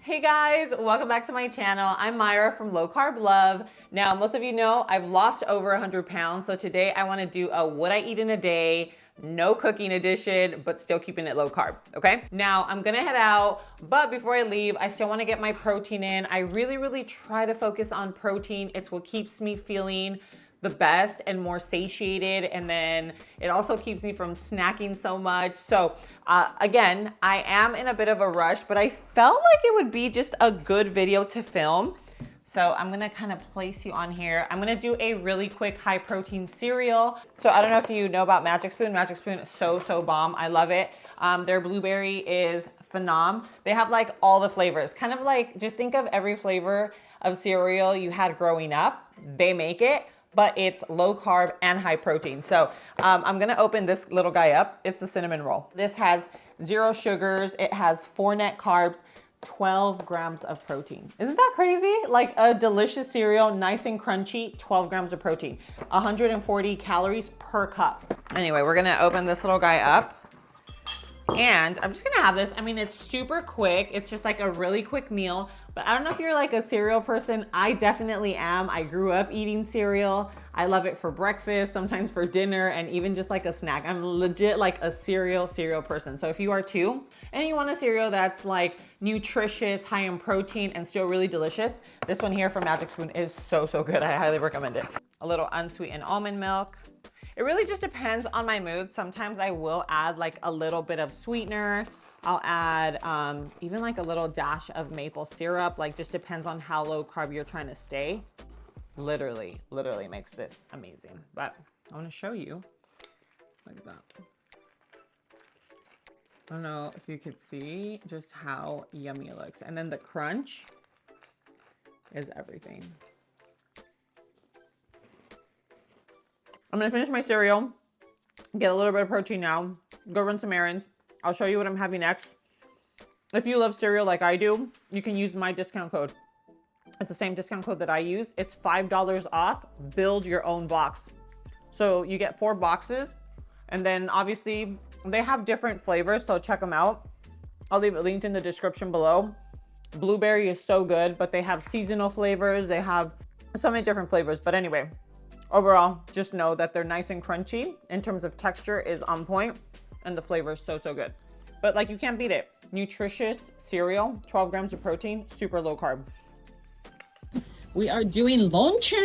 Hey guys, welcome back to my channel. I'm Myra from Low Carb Love. Now, most of you know I've lost over 100 pounds. So today I want to do a what I eat in a day, no cooking edition, but still keeping it low carb, okay? Now I'm gonna head out, but before I leave, I still wanna get my protein in. I really try to focus on protein. It's what keeps me feeling the best and more satiated, and then it also keeps me from snacking so much. So again, I am in a bit of a rush, but I felt like it would be just a good video to film. So I'm gonna kind of place you on here. I'm gonna do a really quick high protein cereal. So I don't know if you know about Magic Spoon. Magic Spoon is so bomb. I love it. Their blueberry is phenom. They have like all the flavors, kind of like, just think of every flavor of cereal you had growing up. They make it, but it's low carb and high protein. So I'm gonna open this little guy up. It's the cinnamon roll. This has 0 sugars. It has 4 net carbs, 12 grams of protein. Isn't that crazy? Like a delicious cereal, nice and crunchy, 12 grams of protein, 140 calories per cup. Anyway, we're gonna open this little guy up. And I'm just gonna have this. I mean, it's super quick. It's just like a really quick meal, but I don't know if you're like a cereal person. I definitely am. I grew up eating cereal. I love it for breakfast, sometimes for dinner, and even just like a snack. I'm legit like a cereal person. So if you are too, and you want a cereal that's like nutritious, high in protein, and still really delicious, this one here from Magic Spoon is so good. I highly recommend it. A little unsweetened almond milk. It really just depends on my mood. Sometimes I will add like a little bit of sweetener. I'll add even like a little dash of maple syrup. Like, just depends on how low carb you're trying to stay. Literally makes this amazing. But I want to show you like that. I don't know if you could see just how yummy it looks. And then the crunch is everything. I'm gonna finish my cereal, get a little bit of protein now, go run some errands. I'll show you what I'm having next. If you love cereal like I do, you can use my discount code. It's the same discount code that I use. It's $5 off, build your own box. So you get 4 boxes, and then obviously they have different flavors, so check them out. I'll leave it linked in the description below. Blueberry is so good, but they have seasonal flavors. They have so many different flavors, but anyway. Overall, just know that they're nice and crunchy. In terms of texture is on point, and the flavor is so good. But like, you can't beat it. Nutritious cereal, 12 grams of protein, super low carb. We are doing lunch,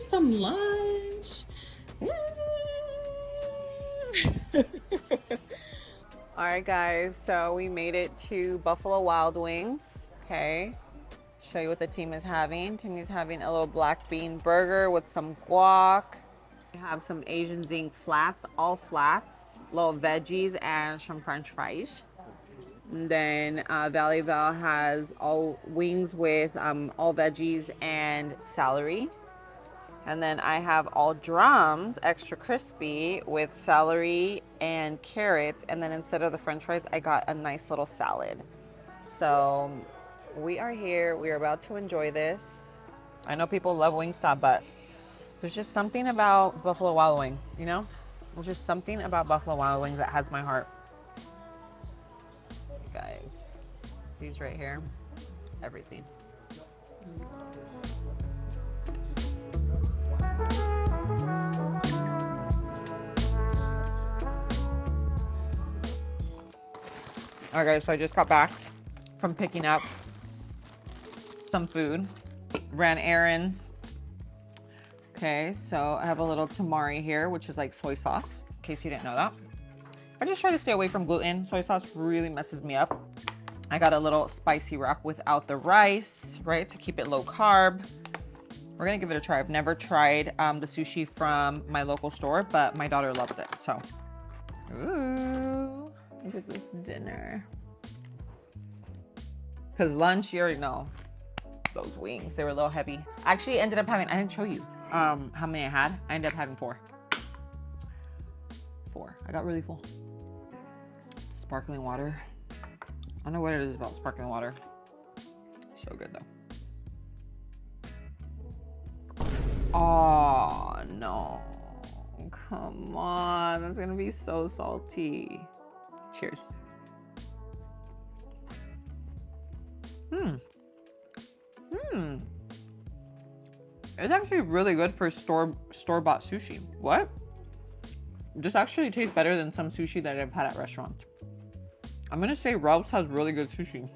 some lunch. All right, guys, so we made it to Buffalo Wild Wings, okay? Show you what the team is having. Timmy's having a little black bean burger with some guac. We have some Asian zinc flats, all flats, little veggies, and some French fries. And then Valley Val has all wings with all veggies and celery. And then I have all drums, extra crispy, with celery and carrots. And then instead of the French fries, I got a nice little salad. So we are here. We are about to enjoy this. I know people love Wingstop, but there's just something about Buffalo Wild Wing, you know? There's just something about Buffalo Wild Wings that has my heart. Guys, these right here, everything. All right, guys, so I just got back from picking up some food, ran errands. Okay, so I have a little tamari here, which is like soy sauce, in case you didn't know that. I just try to stay away from gluten. Soy sauce really messes me up. I got a little spicy wrap without the rice, right, to keep it low carb. We're gonna give it a try. I've never tried the sushi from my local store, but my daughter loves it, so. Ooh, look at this dinner. Because lunch, you already know. Those wings, they were a little heavy. I actually ended up having, I didn't show you how many I had. I ended up having 4. I got really full. Sparkling water. I don't know what it is about sparkling water. So good though. Oh no. Come on, that's gonna be so salty. Cheers. It's actually really good for store-bought sushi. What? This actually tastes better than some sushi that I've had at restaurants. I'm gonna say Ralph's has really good sushi.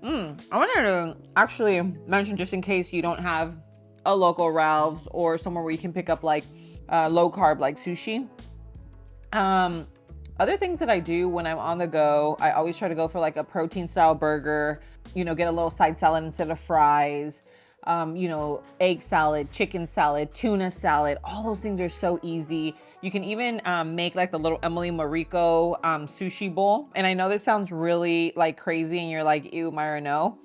I wanted to actually mention, just in case you don't have a local Ralph's or somewhere where you can pick up like low carb like sushi. Other things that I do when I'm on the go, I always try to go for like a protein style burger, you know, get a little side salad instead of fries, you know, egg salad, chicken salad, tuna salad. All those things are so easy. You can even make like the little Emily Mariko sushi bowl. And I know this sounds really like crazy and you're like, ew, Myra, no.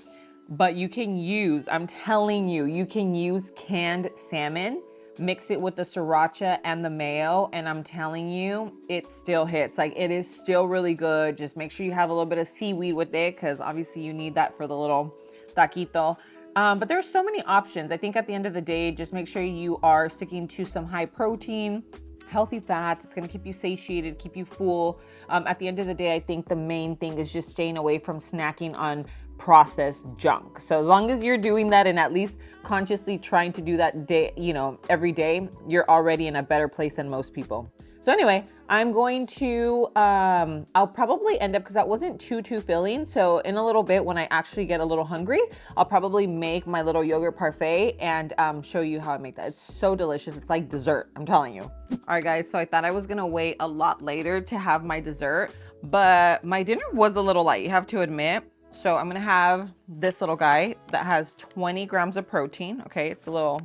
But you can use, I'm telling you, you can use canned salmon, mix it with the sriracha and the mayo, and I'm telling you, it still hits. Like, it is still really good. Just make sure you have a little bit of seaweed with it, because obviously you need that for the little taquito. But there's so many options. I think at the end of the day, just make sure you are sticking to some high protein, healthy fats. It's going to keep you satiated, keep you full. At the end of the day, I think the main thing is just staying away from snacking on processed junk. So as long as you're doing that and at least consciously trying to do that day, you know, every day, you're already in a better place than most people. So anyway, I'm going to, I'll probably end up, because that wasn't too filling. So in a little bit, when I actually get a little hungry, I'll probably make my little yogurt parfait and show you how I make that. It's so delicious. It's like dessert, I'm telling you. All right, guys. So I thought I was going to wait a lot later to have my dessert, but my dinner was a little light, you have to admit. So I'm going to have this little guy that has 20 grams of protein. Okay. It's a little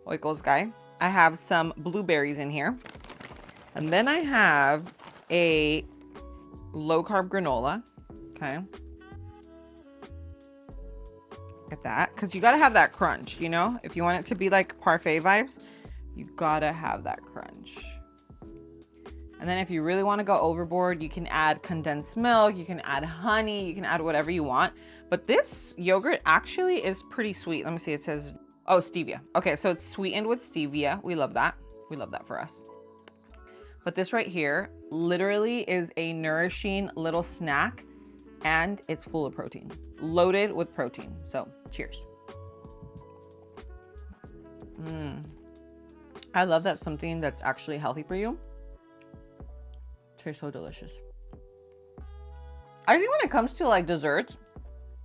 oikos guy. I have some blueberries in here. And then I have a low carb granola. Okay. Get that. Because you got to have that crunch, you know, if you want it to be like parfait vibes, you got to have that crunch. And then if you really want to go overboard, you can add condensed milk, you can add honey, you can add whatever you want. But this yogurt actually is pretty sweet. Let me see, it says, oh, stevia. Okay, so it's sweetened with stevia. We love that. We love that for us. But this right here literally is a nourishing little snack, and it's full of protein, loaded with protein. So cheers. I love that something that's actually healthy for you. Tastes so delicious. I think when it comes to like desserts,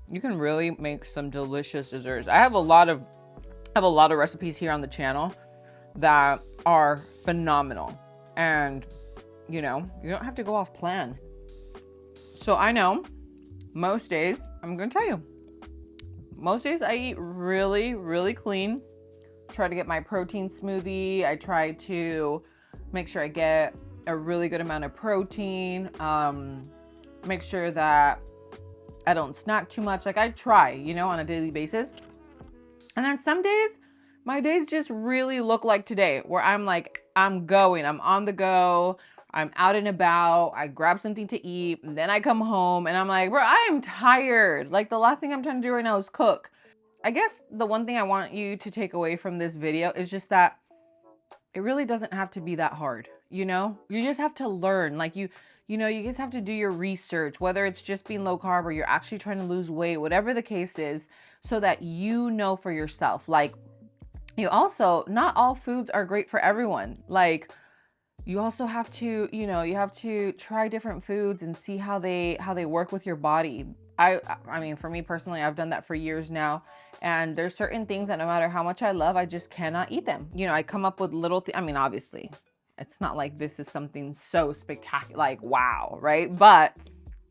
you can really make some delicious desserts. I have a lot of recipes here on the channel that are phenomenal. And, you know, you don't have to go off plan. So I know most days, I'm going to tell you, most days I eat really clean. Try to get my protein smoothie. I try to make sure I get a really good amount of protein. Make sure that I don't snack too much. Like, I try, you know, on a daily basis. And then some days, my days just really look like today, where I'm like, I'm on the go, I'm out and about, I grab something to eat, and then I come home and I'm like, bro, I am tired. Like, the last thing I'm trying to do right now is cook. I guess the one thing I want you to take away from this video is just that it really doesn't have to be that hard. You know, you just have to learn. Like, you know, you just have to do your research, whether it's just being low carb or you're actually trying to lose weight, whatever the case is, so that you know for yourself. Like, you also, not all foods are great for everyone. Like, you also have to, you know, you have to try different foods and see how they work with your body. I mean, for me personally, I've done that for years now. And there's certain things that no matter how much I love, I just cannot eat them. You know, I come up with little I mean, obviously, it's not like this is something so spectacular, like, wow, right? But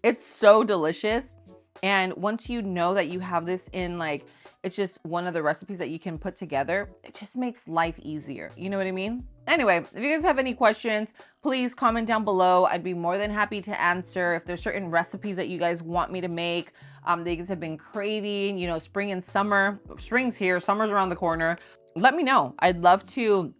it's so delicious. And once you know that you have this in, like, it's just one of the recipes that you can put together, it just makes life easier. You know what I mean? Anyway, if you guys have any questions, please comment down below. I'd be more than happy to answer. If there's certain recipes that you guys want me to make, that you guys have been craving, you know, spring and summer. Spring's here, summer's around the corner. Let me know. I'd love to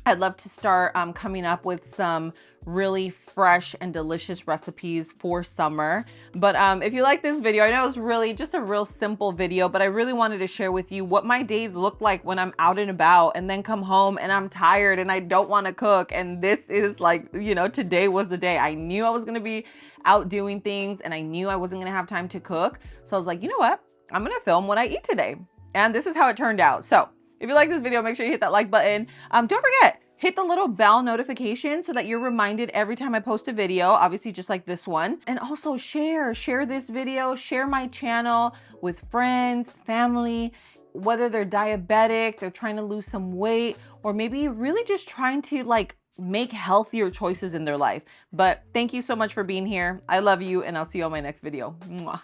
I'd love to start coming up with some really fresh and delicious recipes for summer. But if you like this video, I know it's really just a real simple video, but I really wanted to share with you what my days look like when I'm out and about and then come home and I'm tired and I don't want to cook. And this is like, you know, today was the day. I knew I was going to be out doing things and I knew I wasn't going to have time to cook. So I was like, you know what? I'm going to film what I eat today. And this is how it turned out. So if you like this video, make sure you hit that like button. Don't forget, hit the little bell notification so that you're reminded every time I post a video, obviously just like this one. And also share this video, share my channel with friends, family, whether they're diabetic, they're trying to lose some weight, or maybe really just trying to like make healthier choices in their life. But thank you so much for being here. I love you and I'll see you on my next video. Mwah.